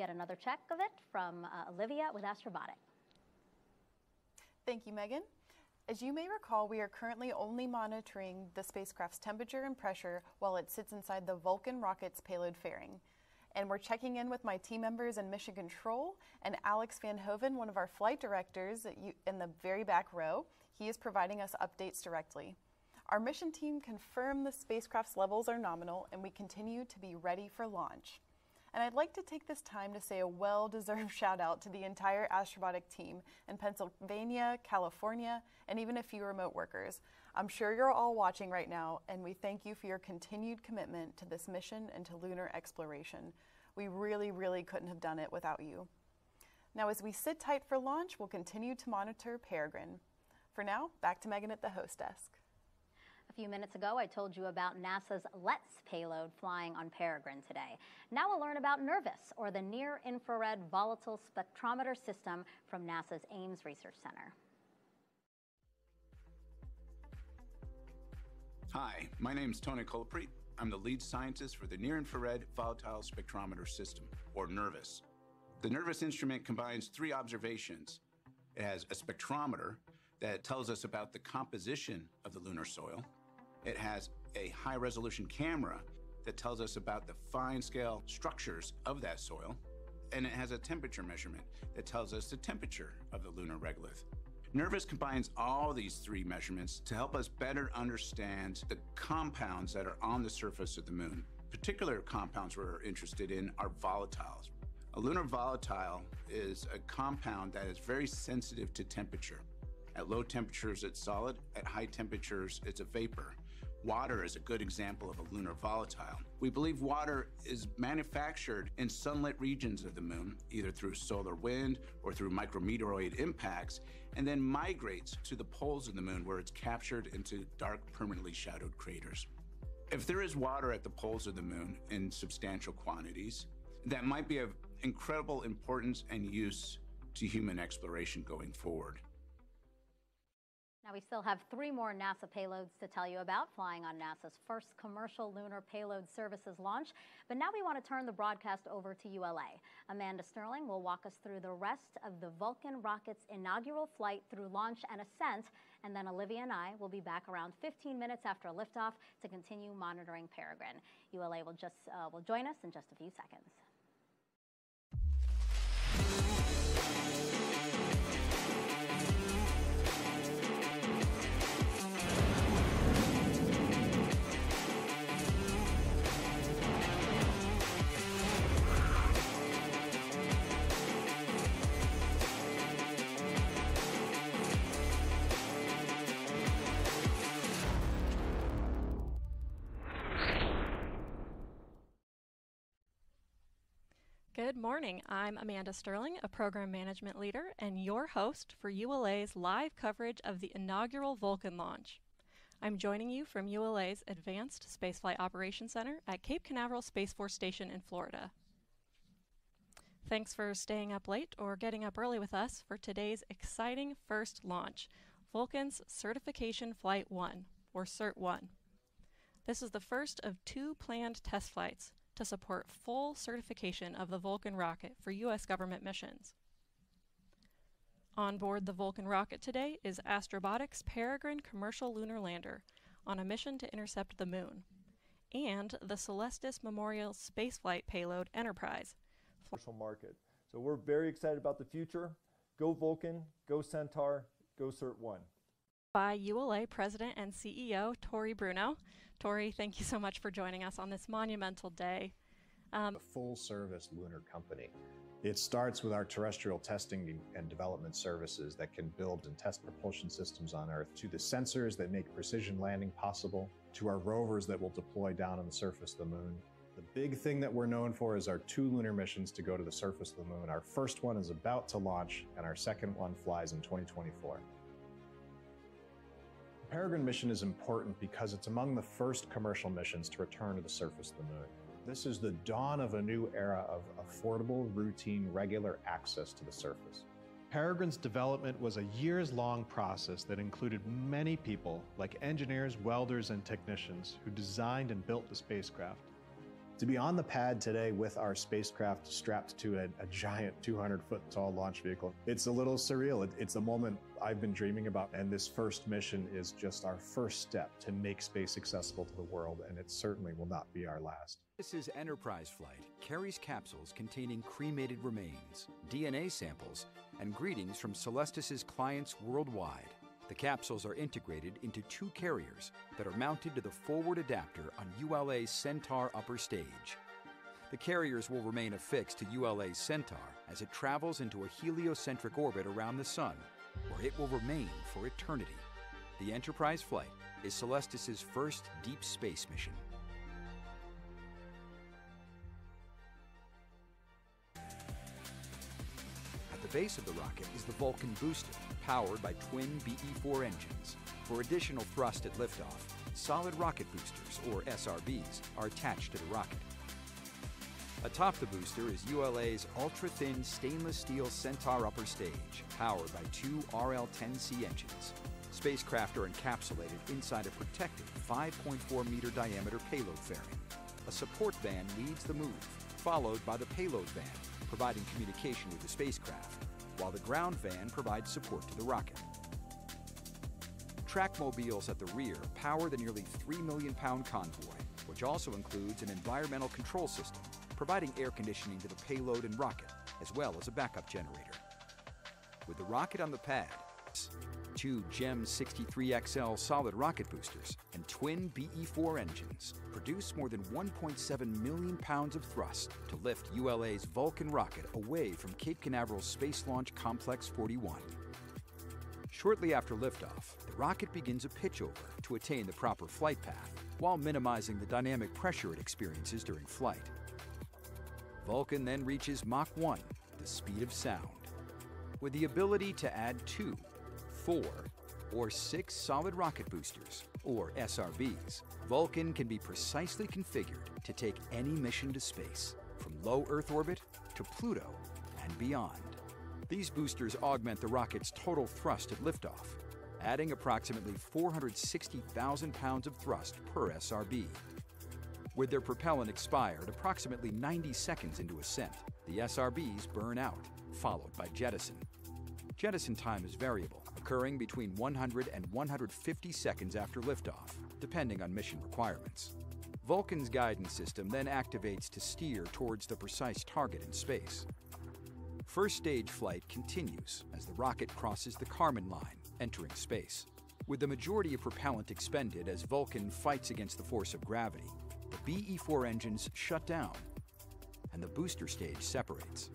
get another check of it from Olivia with Astrobotic. Thank you, Megan. As you may recall, we are currently only monitoring the spacecraft's temperature and pressure while it sits inside the Vulcan rocket's payload fairing. And we're checking in with my team members in Mission Control and Alex Van Hoven, one of our flight directors in the very back row. He is providing us updates directly. Our mission team confirmed the spacecraft's levels are nominal and we continue to be ready for launch. And I'd like to take this time to say a well-deserved shout out to the entire Astrobotic team in Pennsylvania, California, and even a few remote workers. I'm sure you're all watching right now, and we thank you for your continued commitment to this mission and to lunar exploration. We really, really couldn't have done it without you. Now, as we sit tight for launch, we'll continue to monitor Peregrine. For now, back to Megan at the host desk. A few minutes ago, I told you about NASA's LETS payload flying on Peregrine today. Now we'll learn about NIRVIS, or the Near-Infrared Volatile Spectrometer System from NASA's Ames Research Center. Hi, my name is Tony Colaprit. I'm the lead scientist for the Near-Infrared Volatile Spectrometer System, or NIRVIS. The NIRVIS instrument combines three observations. It has a spectrometer that tells us about the composition of the lunar soil. It has a high-resolution camera that tells us about the fine-scale structures of that soil. And it has a temperature measurement that tells us the temperature of the lunar regolith. NIRVIS combines all these three measurements to help us better understand the compounds that are on the surface of the moon. Particular compounds we're interested in are volatiles. A lunar volatile is a compound that is very sensitive to temperature. At low temperatures, it's solid. At high temperatures, it's a vapor. Water is a good example of a lunar volatile. We believe water is manufactured in sunlit regions of the moon, either through solar wind or through micrometeoroid impacts, and then migrates to the poles of the moon where it's captured into dark, permanently shadowed craters. If there is water at the poles of the moon in substantial quantities, that might be of incredible importance and use to human exploration going forward. Now, we still have 3 more NASA payloads to tell you about flying on NASA's first commercial Lunar Payload Services launch. But now we want to turn the broadcast over to ULA. Amanda Sterling will walk us through the rest of the Vulcan rocket's inaugural flight through launch and ascent. And then Olivia and I will be back around 15 minutes after liftoff to continue monitoring Peregrine. ULA will join us in just a few seconds. Good morning. I'm Amanda Sterling, a program management leader and your host for ULA's live coverage of the inaugural Vulcan launch. I'm joining you from ULA's Advanced Spaceflight Operations Center at Cape Canaveral Space Force Station in Florida. Thanks for staying up late or getting up early with us for today's exciting first launch, Vulcan's Certification Flight 1, or CERT-1. This is the first of 2 planned test flights to support full certification of the Vulcan rocket for U.S. government missions. On board the Vulcan rocket today is Astrobotic's Peregrine commercial lunar lander on a mission to intercept the moon, and the Celestis Memorial Spaceflight Payload Enterprise. Commercial market. So we're very excited about the future. Go Vulcan, go Centaur, go CERT-1. By ULA President and CEO Tori Bruno. Tori, thank you so much for joining us on this monumental day. A full-service lunar company. It starts with our terrestrial testing and development services that can build and test propulsion systems on Earth, to the sensors that make precision landing possible, to our rovers that will deploy down on the surface of the moon. The big thing that we're known for is our 2 lunar missions to go to the surface of the moon. Our first one is about to launch, and our second one flies in 2024. The Peregrine mission is important because it's among the first commercial missions to return to the surface of the moon. This is the dawn of a new era of affordable, routine, regular access to the surface. Peregrine's development was a years-long process that included many people, like engineers, welders, and technicians, who designed and built the spacecraft. To be on the pad today with our spacecraft strapped to a giant 200-foot tall launch vehicle, it's a little surreal. It's a moment I've been dreaming about, and this first mission is just our first step to make space accessible to the world, and it certainly will not be our last. This Enterprise flight carries capsules containing cremated remains, DNA samples, and greetings from Celestis' clients worldwide. The capsules are integrated into 2 carriers that are mounted to the forward adapter on ULA's Centaur upper stage. The carriers will remain affixed to ULA's Centaur as it travels into a heliocentric orbit around the Sun, where it will remain for eternity. The Enterprise flight is Celestis' first deep space mission. At the base of the rocket is the Vulcan booster, powered by twin BE-4 engines. For additional thrust at liftoff, solid rocket boosters, or SRBs, are attached to the rocket. Atop the booster is ULA's ultra-thin stainless steel Centaur upper stage, powered by 2 RL-10C engines. Spacecraft are encapsulated inside a protected 5.4-meter diameter payload fairing. A support van leads the move, followed by the payload van, providing communication with the spacecraft, while the ground van provides support to the rocket. Trackmobiles at the rear power the nearly 3 million-pound convoy, which also includes an environmental control system, providing air conditioning to the payload and rocket, as well as a backup generator. With the rocket on the pad, 2 GEM 63XL solid rocket boosters and twin BE-4 engines produce more than 1.7 million pounds of thrust to lift ULA's Vulcan rocket away from Cape Canaveral's Space Launch Complex 41. Shortly after liftoff, the rocket begins a pitchover to attain the proper flight path while minimizing the dynamic pressure it experiences during flight. Vulcan then reaches Mach 1, the speed of sound. With the ability to add 2, 4, or 6 solid rocket boosters, or SRBs, Vulcan can be precisely configured to take any mission to space, from low Earth orbit to Pluto and beyond. These boosters augment the rocket's total thrust at liftoff, adding approximately 460,000 pounds of thrust per SRB. With their propellant expired approximately 90 seconds into ascent, the SRBs burn out, followed by jettison. Jettison time is variable, occurring between 100 and 150 seconds after liftoff, depending on mission requirements. Vulcan's guidance system then activates to steer towards the precise target in space. First stage flight continues as the rocket crosses the Kármán line, entering space. With the majority of propellant expended as Vulcan fights against the force of gravity, the BE-4 engines shut down, and the booster stage separates.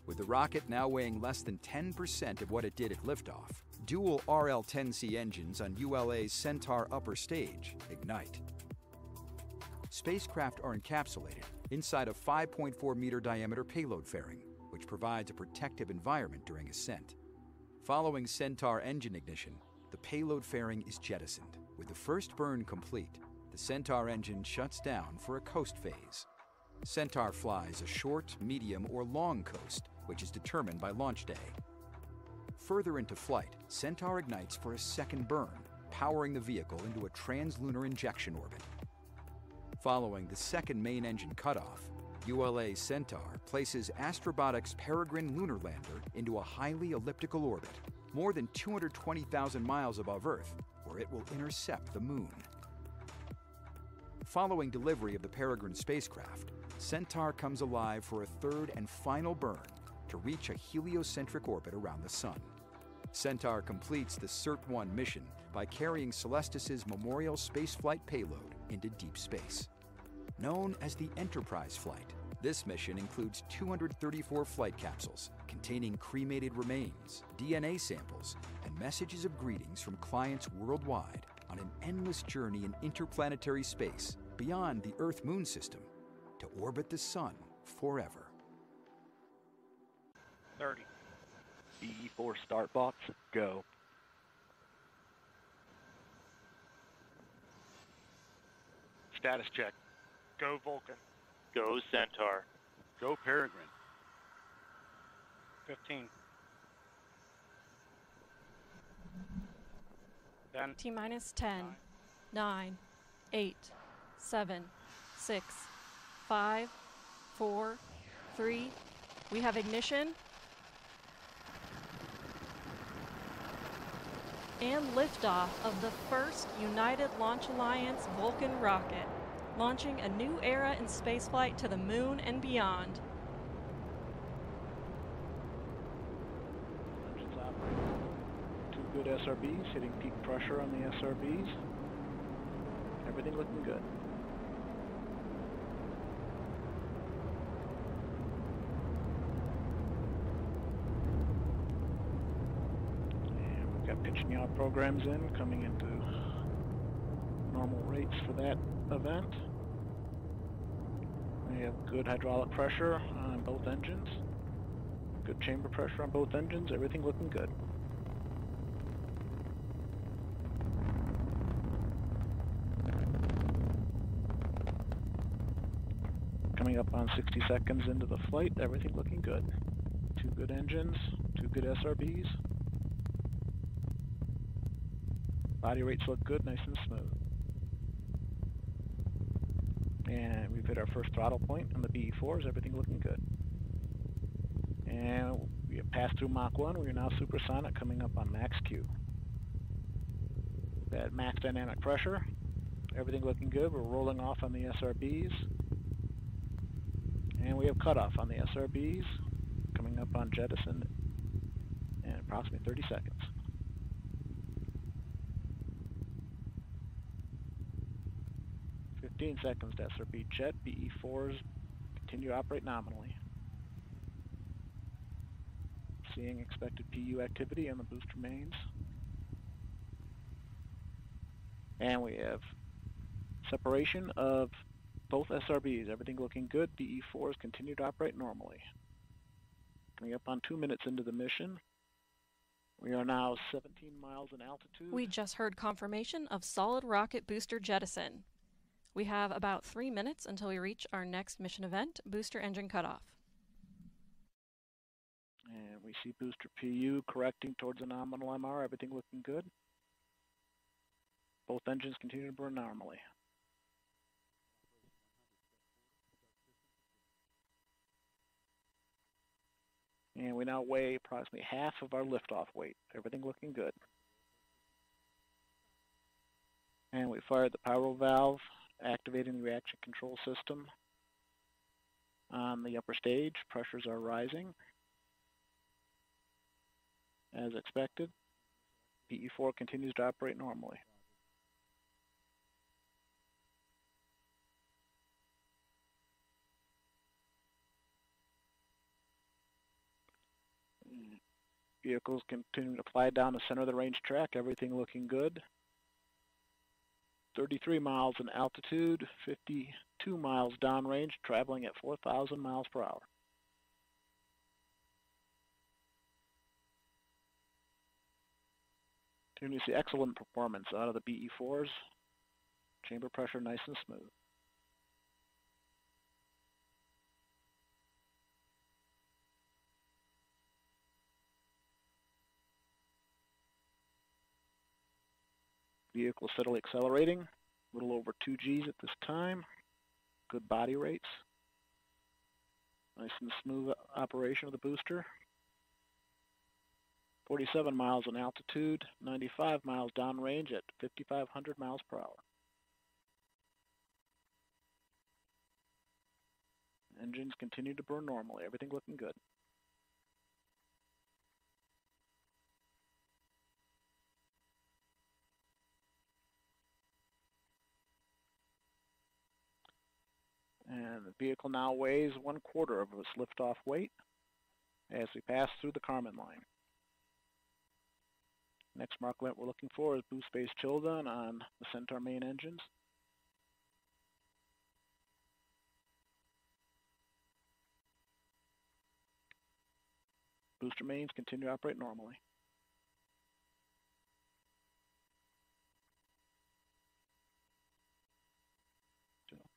With the rocket now weighing less than 10% of what it did at liftoff, dual RL-10C engines on ULA's Centaur upper stage ignite. Spacecraft are encapsulated inside a 5.4-meter diameter payload fairing, which provides a protective environment during ascent. Following Centaur engine ignition, the payload fairing is jettisoned. With the first burn complete, the Centaur engine shuts down for a coast phase. Centaur flies a short, medium, or long coast, which is determined by launch day. Further into flight, Centaur ignites for a second burn, powering the vehicle into a translunar injection orbit. Following the second main engine cutoff, ULA Centaur places Astrobotic's Peregrine lunar lander into a highly elliptical orbit, more than 220,000 miles above Earth, where it will intercept the Moon. Following delivery of the Peregrine spacecraft, Centaur comes alive for a third and final burn to reach a heliocentric orbit around the Sun. Centaur completes the CERT-1 mission by carrying Celestis' Memorial spaceflight payload into deep space. Known as the Enterprise flight, this mission includes 234 flight capsules containing cremated remains, DNA samples, and messages of greetings from clients worldwide on an endless journey in interplanetary space beyond the Earth-Moon system to orbit the Sun forever. 30. BE-4 start box, go. Status check. Go Vulcan. Go Centaur. Go Peregrine. 15. Then T-minus 10, 9, 8, 7, 6, 5, 4, 3, we have ignition. And liftoff of the first United Launch Alliance Vulcan rocket, launching a new era in spaceflight to the moon and beyond. Engines operating. 2 good SRBs, hitting peak pressure on the SRBs. Everything looking good. Got pitch and yaw programs in, coming into normal rates for that event. We have good hydraulic pressure on both engines, good chamber pressure on both engines, everything looking good. Coming up on 60 seconds into the flight, everything looking good. 2 good engines, 2 good SRBs. Body rates look good, nice and smooth. And we've hit our first throttle point on the BE4s, everything looking good. And we have passed through Mach 1, we are now supersonic, coming up on max Q. That max dynamic pressure, everything looking good. We're rolling off on the SRBs. And we have cutoff on the SRBs, coming up on jettison in approximately 30 seconds. 15 seconds to SRB jet. BE4s continue to operate nominally. Seeing expected PU activity on the booster mains. And we have separation of both SRBs. Everything looking good. BE4s continue to operate normally. Coming up on 2 minutes into the mission. We are now 17 miles in altitude. We just heard confirmation of solid rocket booster jettison. We have about 3 minutes until we reach our next mission event, booster engine cutoff. And we see booster PU correcting towards a nominal MR, everything looking good. Both engines continue to burn normally. And we now weigh approximately half of our liftoff weight, everything looking good. And we fired the pyro valve, activating the reaction control system on the upper stage. Pressures are rising as expected. BE4 continues to operate normally. Vehicles continue to fly down the center of the range track, everything looking good. 33 miles in altitude, 52 miles downrange, traveling at 4,000 miles per hour. Continue to see excellent performance out of the BE4s. Chamber pressure nice and smooth. Vehicle steadily accelerating, a little over 2 Gs at this time. Good body rates. Nice and smooth operation of the booster. 47 miles in altitude, 95 miles downrange at 5,500 miles per hour. Engines continue to burn normally, everything looking good. And the vehicle now weighs 1/4 of its liftoff weight as we pass through the Kármán line. Next mark event we're looking for is boost phase chill down on the Centaur main engines. Booster mains continue to operate normally.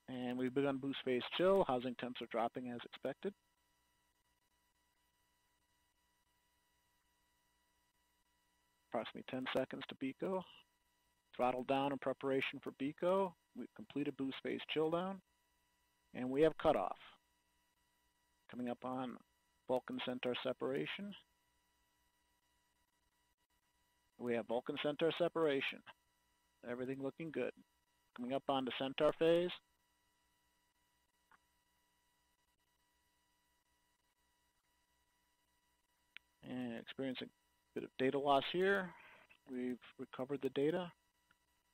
And we've begun boost phase chill. Housing temps are dropping as expected. Approximately 10 seconds to BECO. Throttle down in preparation for BECO. We've completed boost phase chill down. And we have cutoff. Coming up on Vulcan Centaur separation. We have Vulcan Centaur separation. Everything looking good. Coming up on the Centaur phase. And experiencing a bit of data loss here. We've recovered the data.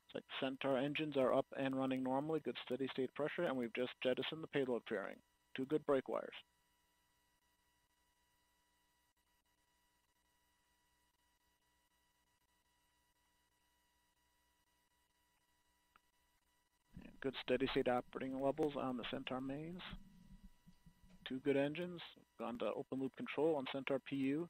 It's like Centaur engines are up and running normally, good steady state pressure, and we've just jettisoned the payload fairing. 2 good brake wires. Good steady state operating levels on the Centaur mains. 2 good engines. Gone to open loop control on Centaur PU.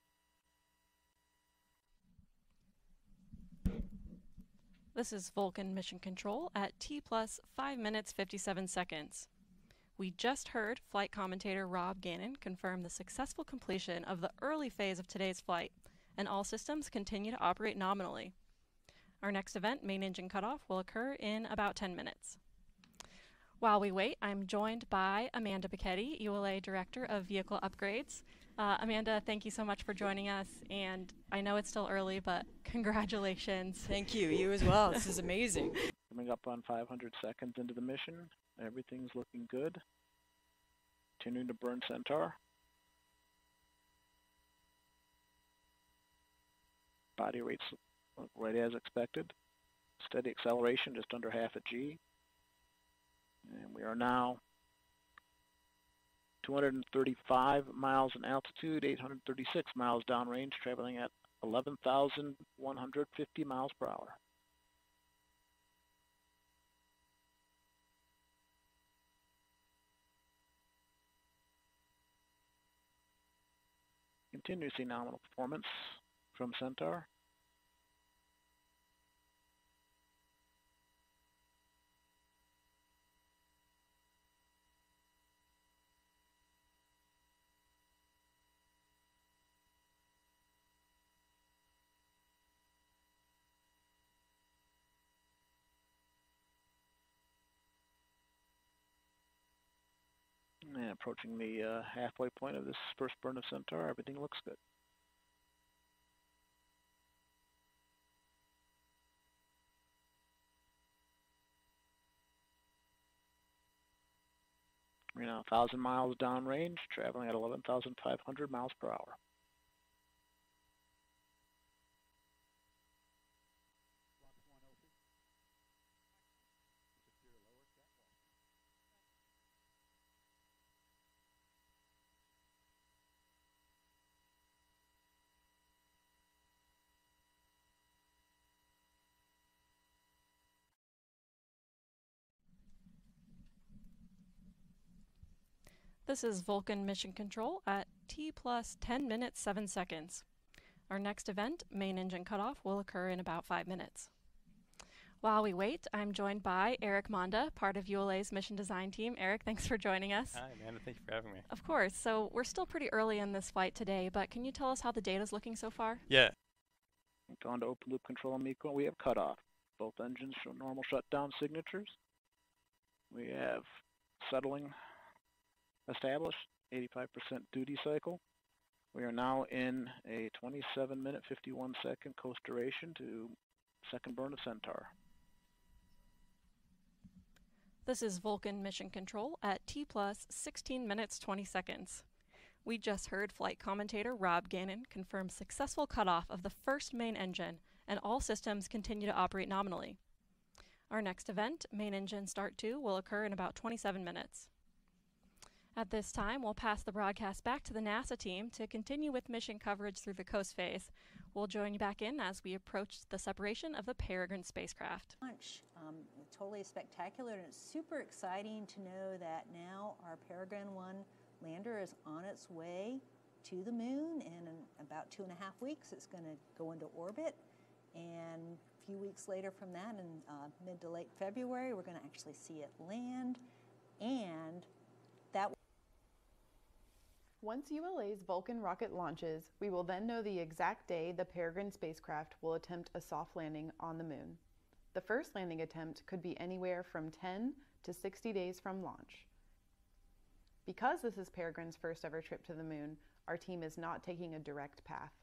This is Vulcan Mission Control at T plus 5 minutes 57 seconds. We just heard flight commentator Rob Gannon confirm the successful completion of the early phase of today's flight, and all systems continue to operate nominally. Our next event, main engine cutoff, will occur in about 10 minutes. While we wait, I'm joined by Amanda Bicchetti, ULA Director of Vehicle Upgrades. Amanda, thank you so much for joining us, and I know it's still early, but congratulations. Thank you. You as well. This is amazing. Coming up on 500 seconds into the mission. Everything's looking good. Continuing to burn Centaur. Body rates right as expected. Steady acceleration, just under half a G. And we are now 235 miles in altitude, 836 miles downrange, traveling at 11,150 miles per hour. Continue to see nominal performance from Centaur. And approaching the halfway point of this first burn of Centaur, everything looks good. We're now 1,000 miles downrange, traveling at 11,500 miles per hour. This is Vulcan Mission Control at T plus 10 minutes 7 seconds. Our next event, main engine cutoff, will occur in about 5 minutes. While we wait, I'm joined by Eric Monda, part of ULA's mission design team. Eric, thanks for joining us. Hi, Amanda. Thank you for having me. Of course. So we're still pretty early in this flight today, but can you tell us how the data's looking so far? Yeah. Going to open loop control on MECO, we have cutoff. Both engines show normal shutdown signatures. We have settling established, 85% duty cycle. We are now in a 27-minute, 51-second coast duration to second burn of Centaur. This is Vulcan Mission Control at T plus 16 minutes 20 seconds. We just heard flight commentator Rob Gannon confirm successful cutoff of the first main engine, and all systems continue to operate nominally. Our next event, main engine start 2, will occur in about 27 minutes. At this time, we'll pass the broadcast back to the NASA team to continue with mission coverage through the coast phase. We'll join you back in as we approach the separation of the Peregrine spacecraft. Totally spectacular, and it's super exciting to know that now our Peregrine-1 lander is on its way to the moon, and in about 2.5 weeks it's going to go into orbit, and a few weeks later from that, in mid to late February, we're going to actually see it land, and that. Once ULA's Vulcan rocket launches, we will then know the exact day the Peregrine spacecraft will attempt a soft landing on the moon. The first landing attempt could be anywhere from 10 to 60 days from launch. Because this is Peregrine's first ever trip to the moon, our team is not taking a direct path.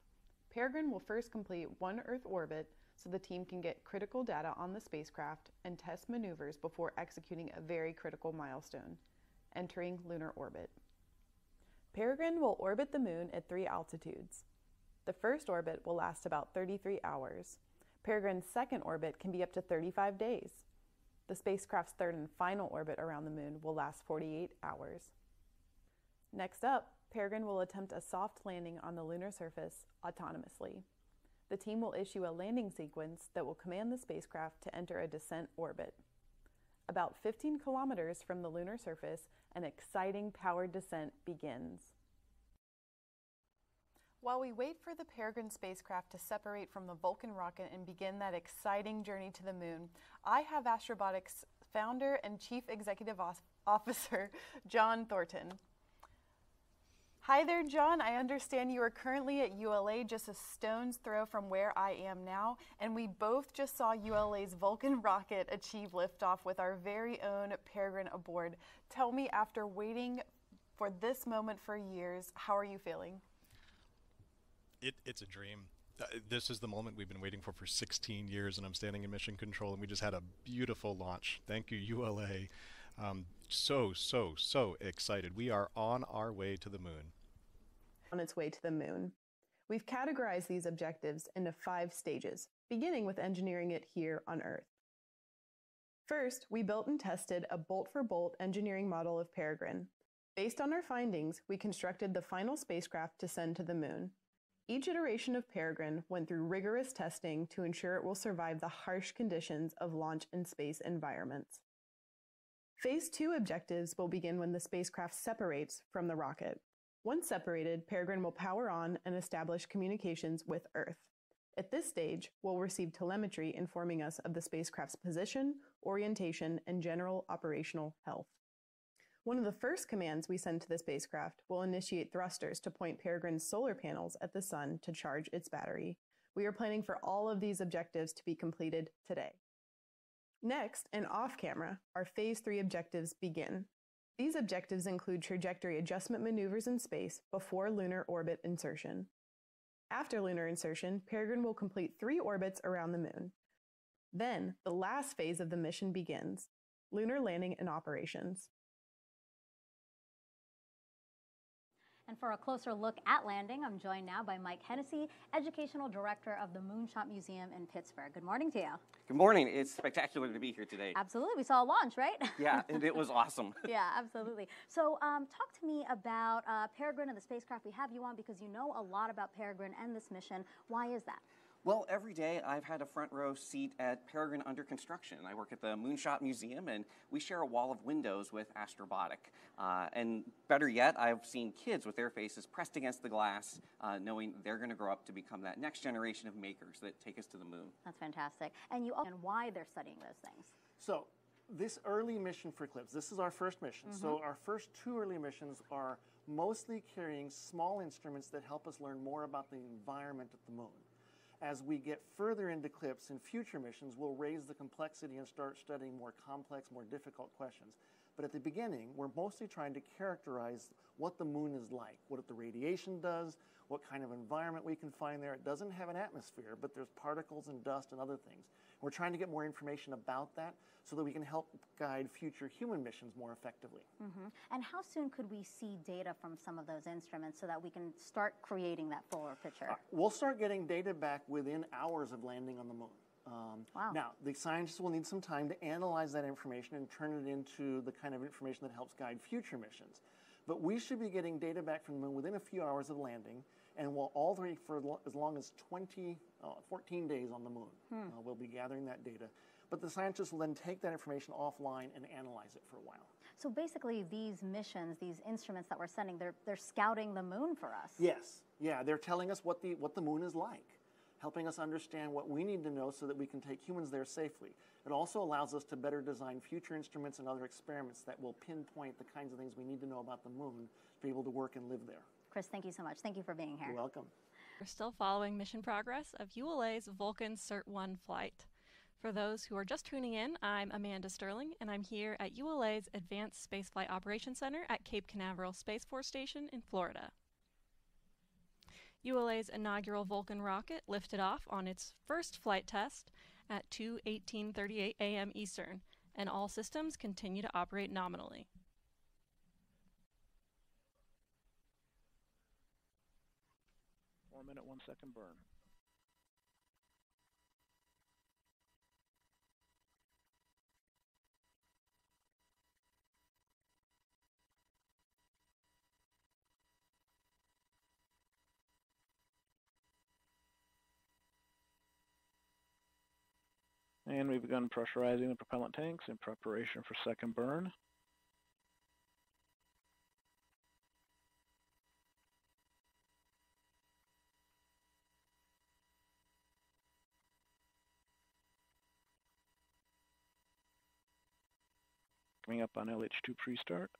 Peregrine will first complete one Earth orbit so the team can get critical data on the spacecraft and test maneuvers before executing a very critical milestone, entering lunar orbit. Peregrine will orbit the moon at 3 altitudes. The first orbit will last about 33 hours. Peregrine's second orbit can be up to 35 days. The spacecraft's third and final orbit around the moon will last 48 hours. Next up, Peregrine will attempt a soft landing on the lunar surface autonomously. The team will issue a landing sequence that will command the spacecraft to enter a descent orbit. About 15 kilometers from the lunar surface, an exciting powered descent begins. While we wait for the Peregrine spacecraft to separate from the Vulcan rocket and begin that exciting journey to the moon, I have Astrobotic's founder and Chief Executive Officer, John Thornton. Hi there, John. I understand you are currently at ULA, just a stone's throw from where I am now, and we both just saw ULA's Vulcan rocket achieve liftoff with our very own Peregrine aboard. Tell me, after waiting for this moment for years, how are you feeling? It's a dream. This is the moment we've been waiting for 16 years, and I'm standing in mission control, and we just had a beautiful launch. Thank you, ULA. So excited. We are on our way to the moon. On its way to the moon. We've categorized these objectives into 5 stages, beginning with engineering it here on Earth. First, we built and tested a bolt-for-bolt engineering model of Peregrine. Based on our findings, we constructed the final spacecraft to send to the moon. Each iteration of Peregrine went through rigorous testing to ensure it will survive the harsh conditions of launch and space environments. Phase 2 objectives will begin when the spacecraft separates from the rocket. Once separated, Peregrine will power on and establish communications with Earth. At this stage, we'll receive telemetry informing us of the spacecraft's position, orientation, and general operational health. One of the first commands we send to the spacecraft will initiate thrusters to point Peregrine's solar panels at the sun to charge its battery. We are planning for all of these objectives to be completed today. Next, and off-camera, our Phase 3 objectives begin. These objectives include trajectory adjustment maneuvers in space before lunar orbit insertion. After lunar insertion, Peregrine will complete 3 orbits around the moon. Then, the last phase of the mission begins, lunar landing and operations. And for a closer look at landing, I'm joined now by Mike Hennessy, Educational Director of the Moonshot Museum in Pittsburgh. Good morning to you. Good morning. It's spectacular to be here today. Absolutely. We saw a launch, right? Yeah, and it was awesome. Yeah, absolutely. So talk to me about Peregrine and the spacecraft we have you on, because you know a lot about Peregrine and this mission. Why is that? Well, every day I've had a front row seat at Peregrine under construction. I work at the Moonshot Museum, and we share a wall of windows with Astrobotic. And better yet, I've seen kids with their faces pressed against the glass, knowing they're going to grow up to become that next generation of makers that take us to the moon. That's fantastic. And why they're studying those things. So this early mission for Eclipse, this is our first mission. So our first 2 early missions are mostly carrying small instruments that help us learn more about the environment at the moon. As we get further into Eclipse in future missions, we'll raise the complexity and start studying more complex, more difficult questions. But at the beginning, we're mostly trying to characterize what the moon is like, what the radiation does, what kind of environment we can find there. It doesn't have an atmosphere, but there's particles and dust and other things. We're trying to get more information about that so that we can help guide future human missions more effectively. And how soon could we see data from some of those instruments so that we can start creating that fuller picture? We'll start getting data back within hours of landing on the moon. Wow. Now, the scientists will need some time to analyze that information and turn it into the kind of information that helps guide future missions. But we should be getting data back from the moon within a few hours of landing, and we'll all three for as long as 14 days on the moon. We'll be gathering that data. But the scientists will then take that information offline and analyze it for a while. So basically these missions, these instruments that we're sending, they're scouting the moon for us. Yes. Yeah, they're telling us what the moon is like, helping us understand what we need to know so that we can take humans there safely. It also allows us to better design future instruments and other experiments that will pinpoint the kinds of things we need to know about the moon to be able to work and live there. Chris, thank you so much. Thank you for being here. You're welcome. We're still following mission progress of ULA's Vulcan Centaur 1 flight. For those who are just tuning in, I'm Amanda Sterling, and I'm here at ULA's Advanced Spaceflight Operations Center at Cape Canaveral Space Force Station in Florida. ULA's inaugural Vulcan rocket lifted off on its first flight test at 2:18:38 a.m. Eastern, and all systems continue to operate nominally. Minute 1 second burn. And we've begun pressurizing the propellant tanks in preparation for second burn. Coming up on LH2 pre-start.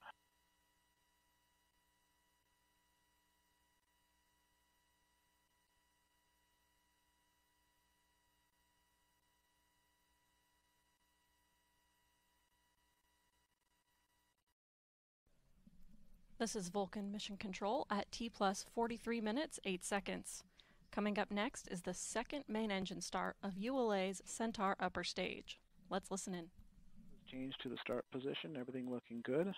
This is Vulcan Mission Control at T plus 43 minutes, 8 seconds. Coming up next is the second main engine start of ULA's Centaur upper stage. Let's listen in. Change to the start position, everything looking good.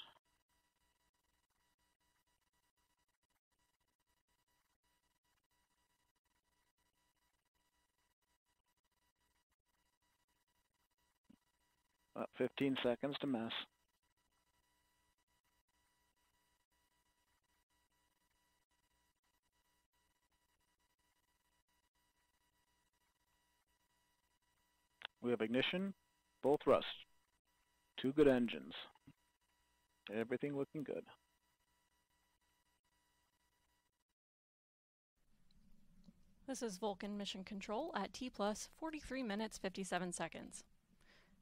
About 15 seconds to mess. We have ignition, full thrust. 2 good engines. Everything looking good. This is Vulcan Mission Control at T plus 43 minutes, 57 seconds.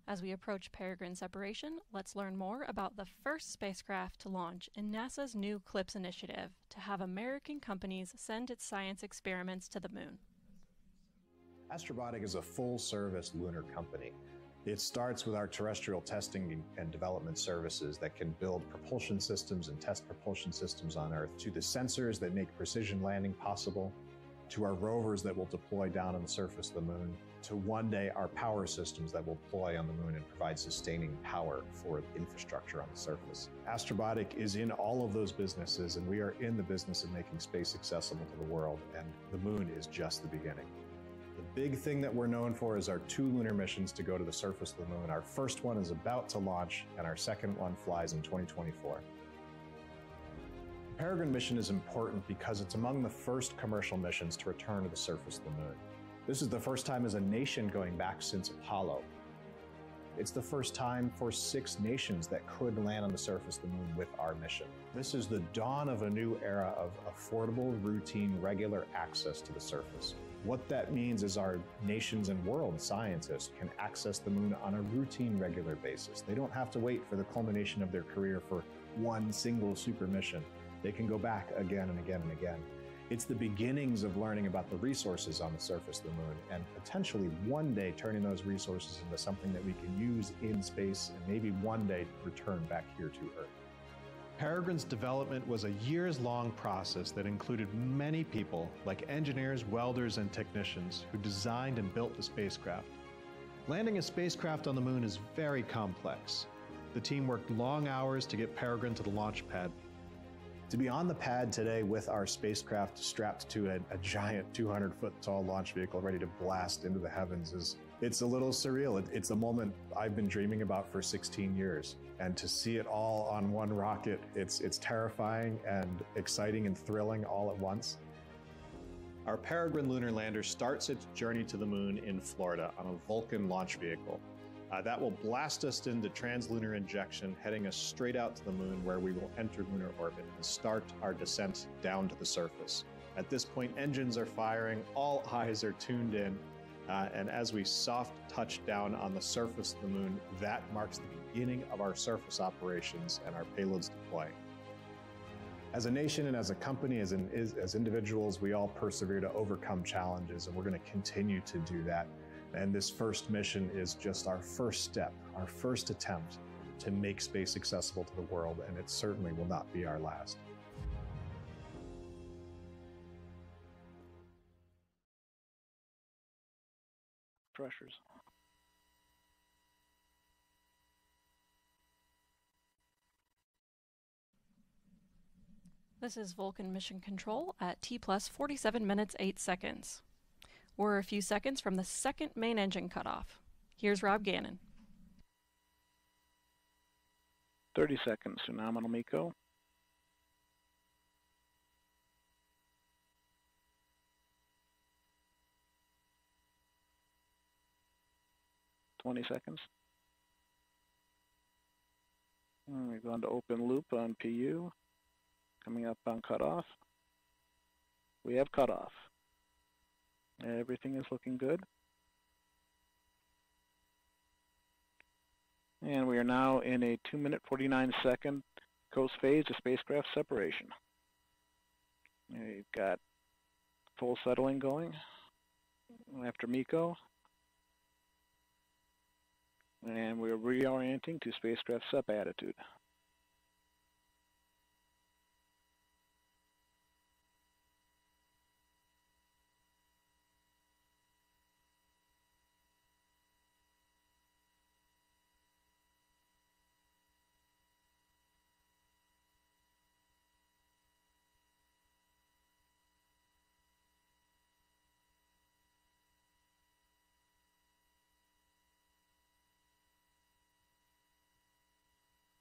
As we approach Peregrine separation, let's learn more about the first spacecraft to launch in NASA's new CLIPS initiative to have American companies send its science experiments to the moon. Astrobotic is a full-service lunar company. It starts with our terrestrial testing and development services that can build propulsion systems and test propulsion systems on Earth, to the sensors that make precision landing possible, to our rovers that will deploy down on the surface of the moon, to one day our power systems that will deploy on the moon and provide sustaining power for the infrastructure on the surface. Astrobotic is in all of those businesses, and we are in the business of making space accessible to the world, and the moon is just the beginning. The big thing that we're known for is our 2 lunar missions to go to the surface of the moon. Our first one is about to launch, and our second one flies in 2024. The Peregrine mission is important because it's among the first commercial missions to return to the surface of the moon. This is the first time as a nation going back since Apollo. It's the first time for 6 nations that could land on the surface of the moon with our mission. This is the dawn of a new era of affordable, routine, regular access to the surface. What that means is our nations and world scientists can access the moon on a routine, regular basis. They don't have to wait for the culmination of their career for one single super mission. They can go back again and again and again. It's the beginnings of learning about the resources on the surface of the moon, and potentially one day turning those resources into something that we can use in space, and maybe one day return back here to Earth. Peregrine's development was a years-long process that included many people, like engineers, welders, and technicians, who designed and built the spacecraft. Landing a spacecraft on the moon is very complex. The team worked long hours to get Peregrine to the launch pad. To be on the pad today with our spacecraft strapped to a giant 200-foot tall launch vehicle ready to blast into the heavens it's a little surreal. It's a moment I've been dreaming about for 16 years. And to see it all on one rocket, it's terrifying and exciting and thrilling all at once. Our Peregrine lunar lander starts its journey to the moon in Florida on a Vulcan launch vehicle. That will blast us into translunar injection, heading us straight out to the moon, where we will enter lunar orbit and start our descent down to the surface. At this point, engines are firing, all eyes are tuned in, and as we soft touch down on the surface of the moon, that marks the beginning of our surface operations and our payloads deploying. As a nation and as a company, as individuals, we all persevere to overcome challenges, and we're going to continue to do that. And this first mission is just our first step, our first attempt to make space accessible to the world, and it certainly will not be our last. Pressures. This is Vulcan Mission Control at T plus 47 minutes 8 seconds. We're a few seconds from the second main engine cutoff. Here's Rob Gannon. 30 seconds to nominal MECO. Seconds. And we're going to open loop on PU. Coming up on cutoff. We have cutoff. Everything is looking good. And we are now in a 2-minute 49-second coast phase of spacecraft separation. We've got full settling going after MECO. And we're reorienting to spacecraft SEP attitude.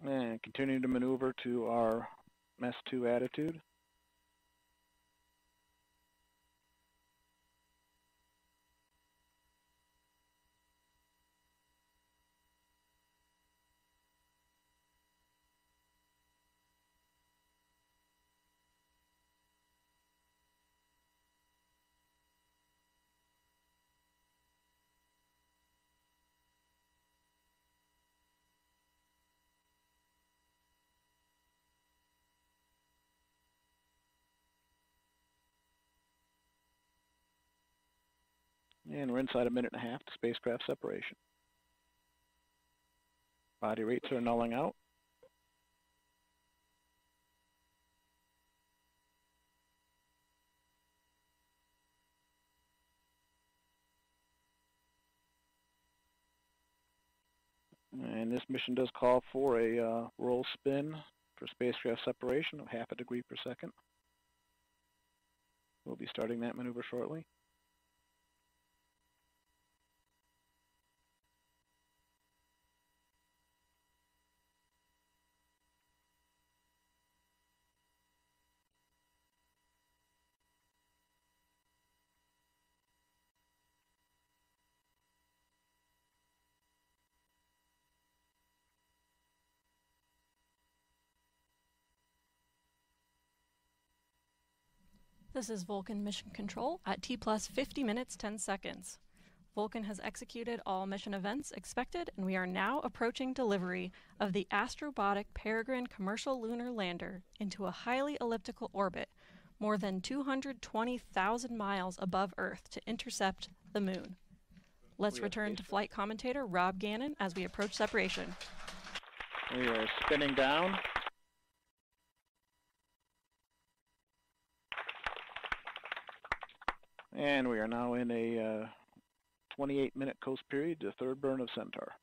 And continue to maneuver to our MES-2 attitude. And we're inside a minute and a half to spacecraft separation. Body rates are nulling out. And this mission does call for a roll spin for spacecraft separation of 0.5 degree per second. We'll be starting that maneuver shortly. This is Vulcan Mission Control at T plus 50 minutes 10 seconds. Vulcan has executed all mission events expected, and we are now approaching delivery of the Astrobotic Peregrine commercial lunar lander into a highly elliptical orbit, more than 220,000 miles above Earth to intercept the Moon. Let's return to flight commentator Rob Gannon as we approach separation. We are spinning down. And we are now in a 28-minute coast period to third burn of Centaur.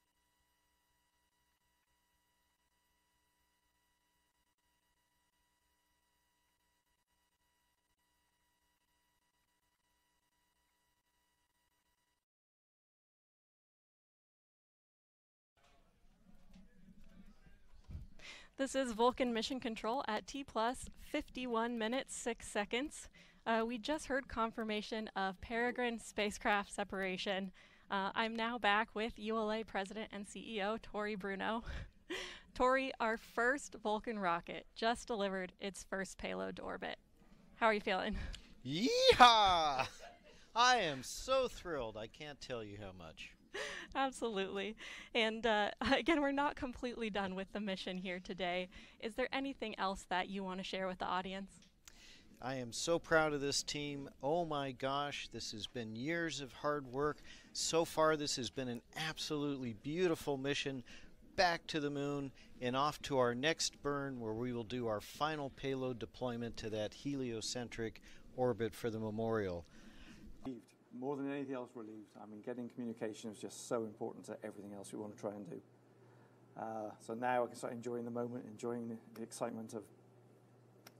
This is Vulcan Mission Control at T plus 51 minutes 6 seconds. We just heard confirmation of Peregrine spacecraft separation. I'm now back with ULA President and CEO Tori Bruno. Tori, our first Vulcan rocket just delivered its first payload to orbit. How are you feeling? Yeehaw! I am so thrilled. I can't tell you how much. Absolutely. And again, we're not completely done with the mission here today. Is there anything else that you want to share with the audience? I am so proud of this team. Oh my gosh, this has been years of hard work. So far, this has been an absolutely beautiful mission back to the moon and off to our next burn, where we will do our final payload deployment to that heliocentric orbit for the memorial. More than anything else, relieved. I mean, getting communication is just so important to everything else we want to try and do. So now I can start enjoying the moment, enjoying the excitement of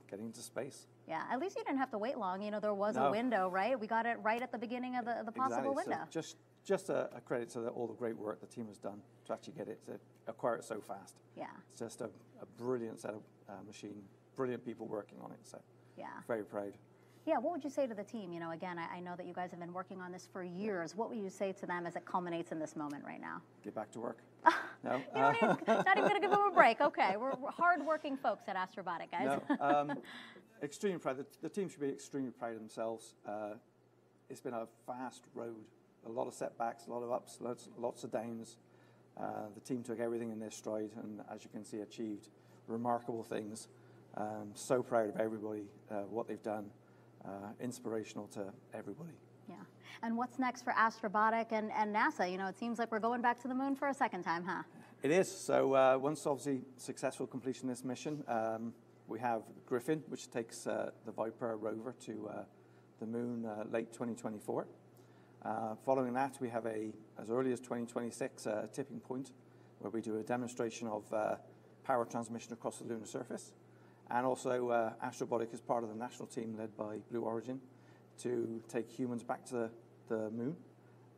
getting into space. Yeah, at least you didn't have to wait long. You know, there was No. a window, right? We got it right at the beginning of the possible Exactly. window. So just a credit to all the great work the team has done to actually get it, to acquire it so fast. Yeah. It's just a brilliant set of machine, brilliant people working on it. So Yeah. very proud. Yeah, what would you say to the team? You know, again, I know that you guys have been working on this for years. What would you say to them as it culminates in this moment right now? Get back to work. No. Not even going to give them a break. Okay, we're hardworking folks at Astrobotic, guys. No. Extremely proud. The team should be extremely proud of themselves. It's been a fast road, a lot of setbacks, a lot of ups, lots of downs. The team took everything in their stride and, as you can see, achieved remarkable things. So proud of everybody, what they've done. Inspirational to everybody. Yeah. And what's next for Astrobotic and NASA? You know, it seems like we're going back to the moon for a second time, huh? It is. So once obviously successful completion of this mission, we have Griffin, which takes the Viper rover to the moon late 2024. Following that, we have as early as 2026, a tipping point where we do a demonstration of power transmission across the lunar surface. And also Astrobotic is part of the national team led by Blue Origin to take humans back to the moon.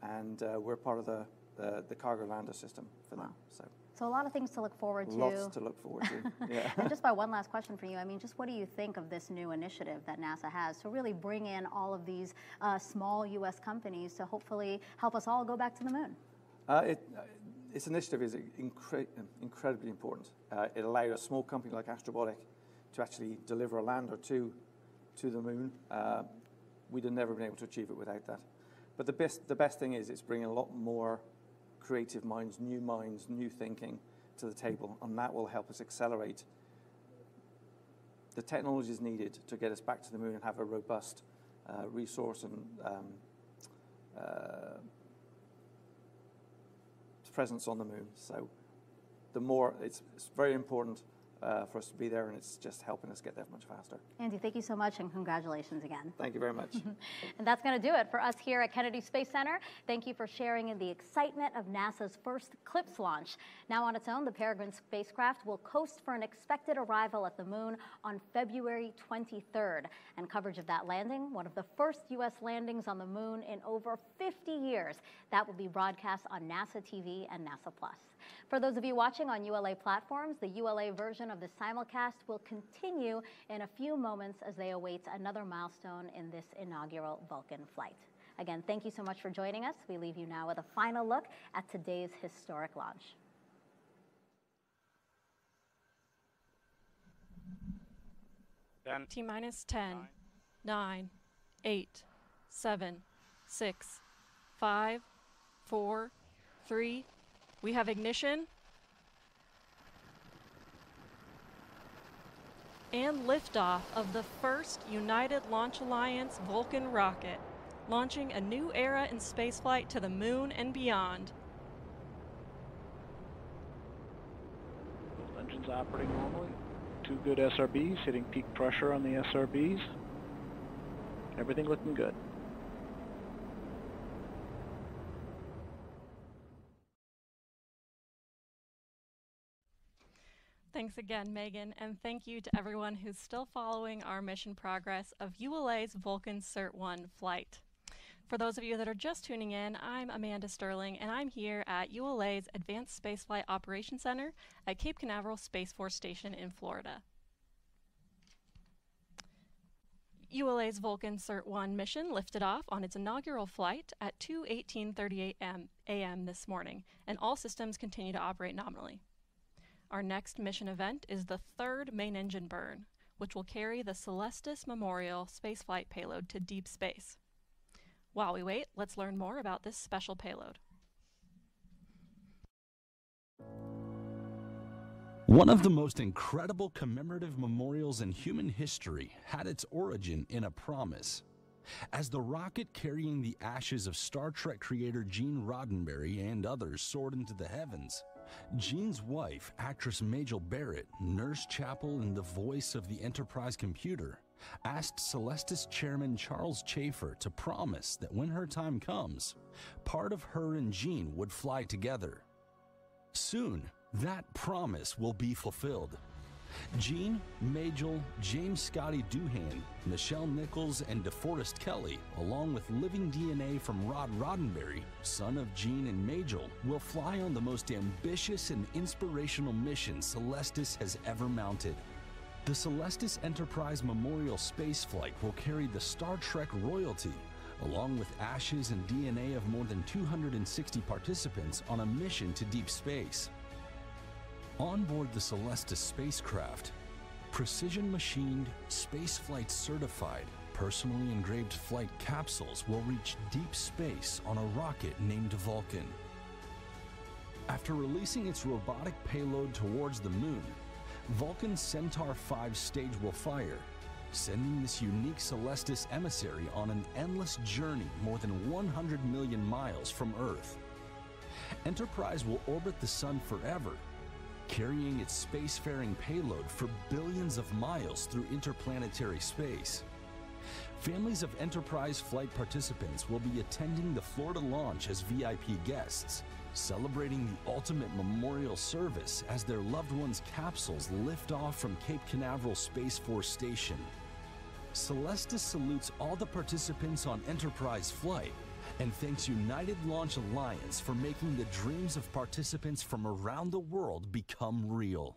And we're part of the cargo lander system for them. So a lot of things to look forward to. Lots to look forward to, yeah. And just by one last question for you, I mean, just what do you think of this new initiative that NASA has to really bring in all of these small U.S. companies to hopefully help us all go back to the moon? Its initiative is incredibly important. It allowed a small company like Astrobotic to actually deliver a lander to the moon. We'd have never been able to achieve it without that. But the best thing is it's bringing a lot more creative minds, new thinking to the table, and that will help us accelerate the technologies needed to get us back to the moon and have a robust resource and presence on the moon. So the more, it's very important for us to be there, and it's just helping us get there much faster. Andy, thank you so much, and congratulations again. Thank you very much. And that's going to do it for us here at Kennedy Space Center. Thank you for sharing in the excitement of NASA's first CLPS launch. Now on its own, the Peregrine spacecraft will coast for an expected arrival at the moon on February 23rd. And coverage of that landing, one of the first U.S. landings on the moon in over 50 years, that will be broadcast on NASA TV and NASA Plus. For those of you watching on ULA platforms, the ULA version of the simulcast will continue in a few moments as they await another milestone in this inaugural Vulcan flight. Again, thank you so much for joining us. We leave you now with a final look at today's historic launch. T-minus 10, 9, 8, 7, 6, 5, 4, 3. We have ignition and liftoff of the first United Launch Alliance Vulcan rocket, launching a new era in spaceflight to the moon and beyond. Both engines operating normally. 2 good SRBs, hitting peak pressure on the SRBs. Everything looking good. Thanks again, Megan, and thank you to everyone who's still following our mission progress of ULA's Vulcan Cert-1 flight. For those of you that are just tuning in, I'm Amanda Sterling, and I'm here at ULA's Advanced Spaceflight Operations Center at Cape Canaveral Space Force Station in Florida. ULA's Vulcan Cert-1 mission lifted off on its inaugural flight at 2:18:38 a.m. this morning, and all systems continue to operate nominally. Our next mission event is the 3rd main engine burn, which will carry the Celestis Memorial spaceflight payload to deep space. While we wait, let's learn more about this special payload. One of the most incredible commemorative memorials in human history had its origin in a promise. As the rocket carrying the ashes of Star Trek creator Gene Roddenberry and others soared into the heavens, Gene's wife, actress Majel Barrett, Nurse Chapel and the voice of the Enterprise computer, asked Celestis chairman Charles Chafer to promise that when her time comes, part of her and Gene would fly together. Soon, that promise will be fulfilled. Gene, Majel, James Scotty Doohan, Nichelle Nichols, and DeForest Kelley, along with living DNA from Rod Roddenberry, son of Gene and Majel, will fly on the most ambitious and inspirational mission Celestis has ever mounted. The Celestis Enterprise Memorial Spaceflight will carry the Star Trek royalty, along with ashes and DNA of more than 260 participants on a mission to deep space. On board the Celestis spacecraft, precision-machined, spaceflight certified, personally engraved flight capsules will reach deep space on a rocket named Vulcan. After releasing its robotic payload towards the moon, Vulcan Centaur 5 stage will fire, sending this unique Celestis emissary on an endless journey more than 100 million miles from Earth. Enterprise will orbit the Sun forever, carrying its spacefaring payload for billions of miles through interplanetary space. Families of Enterprise flight participants will be attending the Florida launch as VIP guests, celebrating the ultimate memorial service as their loved ones' capsules lift off from Cape Canaveral Space Force Station. Celestis salutes all the participants on Enterprise flight and thanks United Launch Alliance for making the dreams of participants from around the world become real.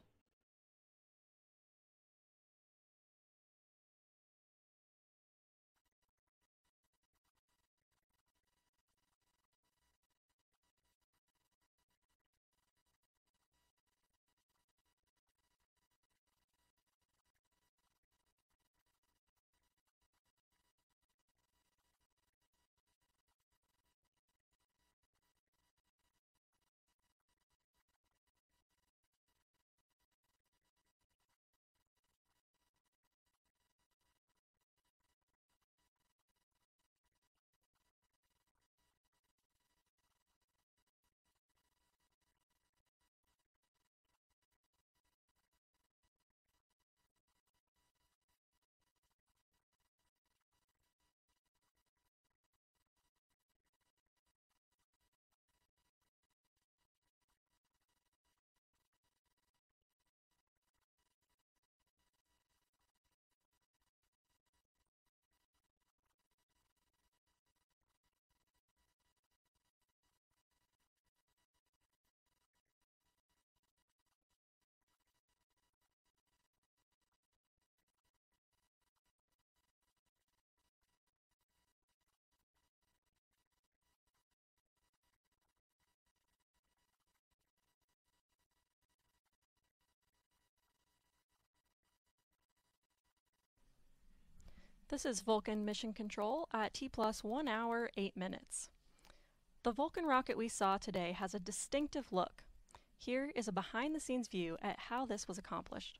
This is Vulcan Mission Control at T+1 hour 8 minutes. The Vulcan rocket we saw today has a distinctive look. Here is a behind-the-scenes view at how this was accomplished.